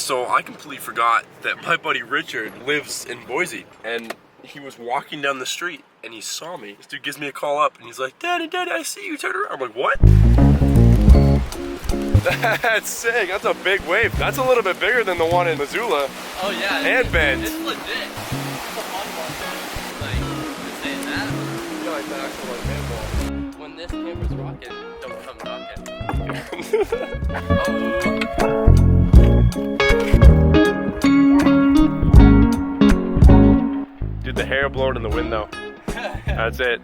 So I completely forgot that my buddy Richard lives in Boise, and he was walking down the street and he saw me. This dude gives me a call up and he's like, Daddy, I see you, turn around. I'm like, what? That's sick, that's a big wave. That's a little bit bigger than the one in Missoula. Oh yeah. And Bend. It's legit. Like, you're saying that? I feel like the actual like handball. When this camera's rocking, don't come knocking. Dude, the hair blowing in the wind though. That's it.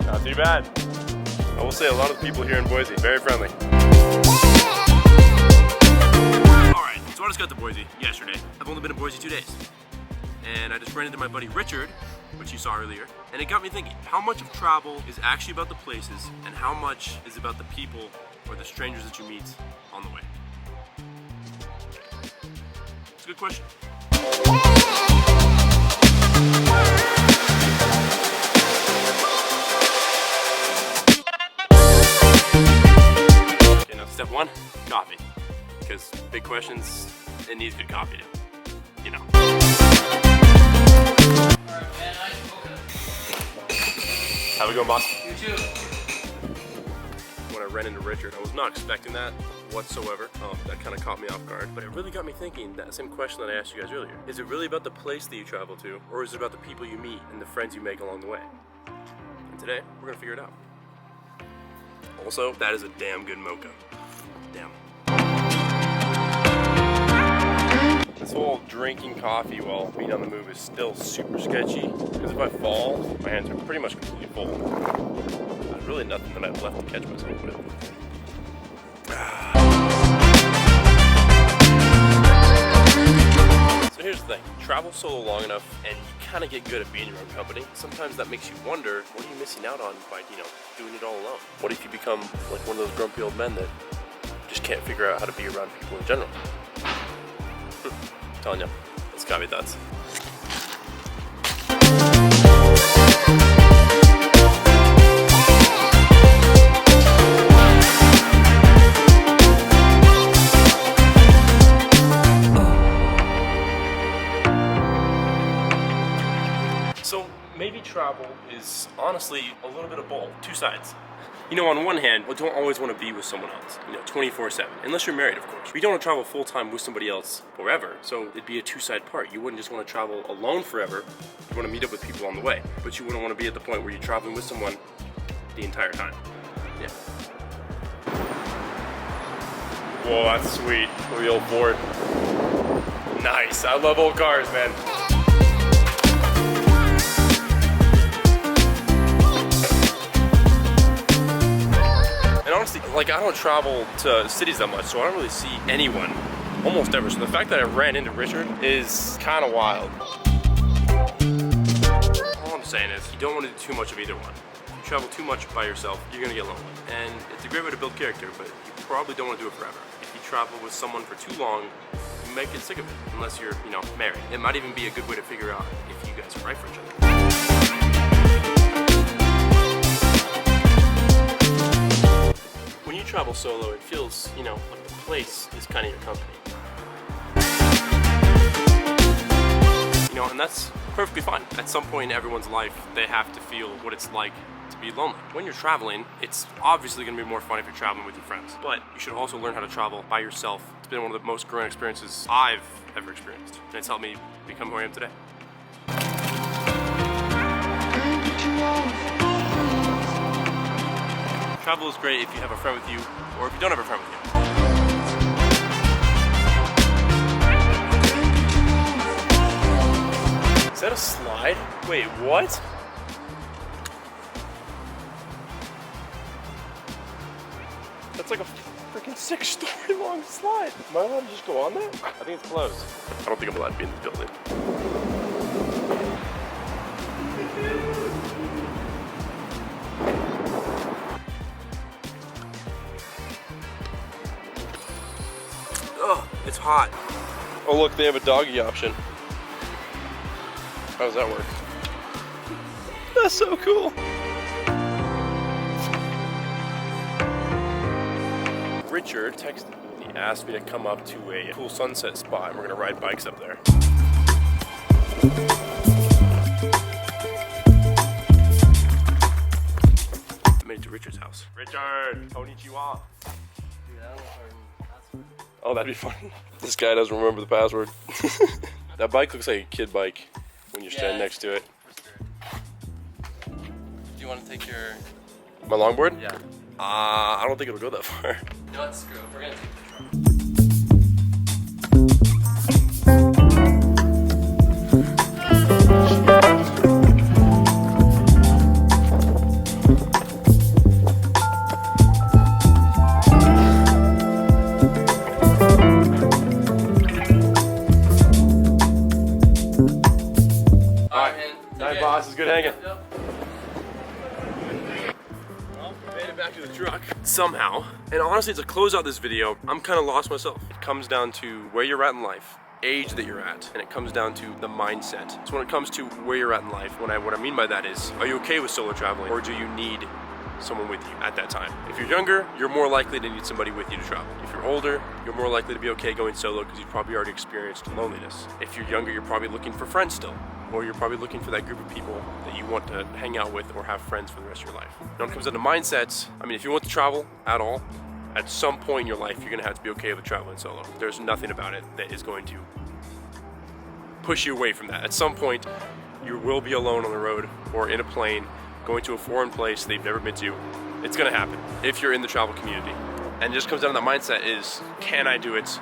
Not too bad. I will say a lot of the people here in Boise, very friendly. Alright, so I just got to Boise yesterday. I've only been in Boise 2 days. And I just ran into my buddy Richard, which you saw earlier, and it got me thinking, how much of travel is actually about the places and how much is about the people or the strangers that you meet on the way? It's a good question. Okay, now step one, coffee. Because big questions, it needs good coffee to, you know. Have a good one, boss. You too. When I ran into Richard, I was not expecting that whatsoever. That kind of caught me off guard, but it really got me thinking that same question that I asked you guys earlier. Is it really about the place that you travel to, or is it about the people you meet and the friends you make along the way? And today, we're gonna figure it out. Also, that is a damn good mocha. Damn. This whole drinking coffee while being on the move is still super sketchy, because if I fall, my hands are pretty much completely full. There's really nothing that I have left to catch myself with. So here's the thing, travel solo long enough and you kind of get good at being your own company. Sometimes that makes you wonder, what are you missing out on by, doing it all alone? What if you become like one of those grumpy old men that just can't figure out how to be around people in general? I'm telling you, it's got me thoughts. So maybe travel is honestly a little bit of both, two sides. On one hand, you don't always want to be with someone else, 24/7, unless you're married, of course. You don't want to travel full-time with somebody else forever, so it'd be a two-side part. You wouldn't just want to travel alone forever. You want to meet up with people on the way, but you wouldn't want to be at the point where you're traveling with someone the entire time. Yeah. Whoa, that's sweet. The old Ford. Nice. I love old cars, man. And honestly, I don't travel to cities that much, so I don't really see anyone almost ever. So the fact that I ran into Richard is kind of wild. All I'm saying is, you don't want to do too much of either one. If you travel too much by yourself, you're gonna get lonely. And it's a great way to build character, but you probably don't want to do it forever. If you travel with someone for too long, you might get sick of it, unless you're, married. It might even be a good way to figure out if you guys are right for each other. When you travel solo, it feels, like the place is kind of your company. And that's perfectly fine. At some point in everyone's life, they have to feel what it's like to be lonely. When you're traveling, it's obviously gonna be more fun if you're traveling with your friends, but you should also learn how to travel by yourself. It's been one of the most growing experiences I've ever experienced, and it's helped me become who I am today. Travel is great if you have a friend with you, or if you don't have a friend with you. Is that a slide? Wait, what? That's like a freaking 6-story long slide. Am I allowed to just go on that? I think it's closed. I don't think I'm allowed to be in the building. hot. Oh look, they have a doggy option. How does that work? That's so cool. Richard texted me. He asked me to come up to a cool sunset spot, and we're gonna ride bikes up there. I made it to Richard's house. Richard, konnichiwa. Oh, that'd be funny. This guy doesn't remember the password. That bike looks like a kid bike when you're standing next to it. Do you want to take your... My longboard? Yeah. I don't think it'll go that far. No, let's screw it. We're gonna take the truck. Night, boss. It's good hanging. Yep. Well, we made it back to the truck. Somehow. And honestly, to close out this video, I'm kind of lost myself. It comes down to where you're at in life, age that you're at, and it comes down to the mindset. So when it comes to where you're at in life, what I mean by that is, are you okay with solo traveling, or do you need someone with you at that time? If you're younger, you're more likely to need somebody with you to travel. If you're older, you're more likely to be okay going solo because you've probably already experienced loneliness. If you're younger, you're probably looking for friends still, or you're probably looking for that group of people that you want to hang out with or have friends for the rest of your life. Now, when it comes down to mindsets, I mean, if you want to travel at all, at some point in your life, you're gonna have to be okay with traveling solo. There's nothing about it that is going to push you away from that. At some point, you will be alone on the road or in a plane, going to a foreign place they've never been to. It's gonna happen if you're in the travel community. And it just comes down to the mindset is, can I do it?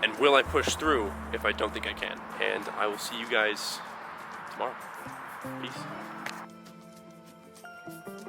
And will I push through if I don't think I can? And I will see you guys tomorrow. Peace.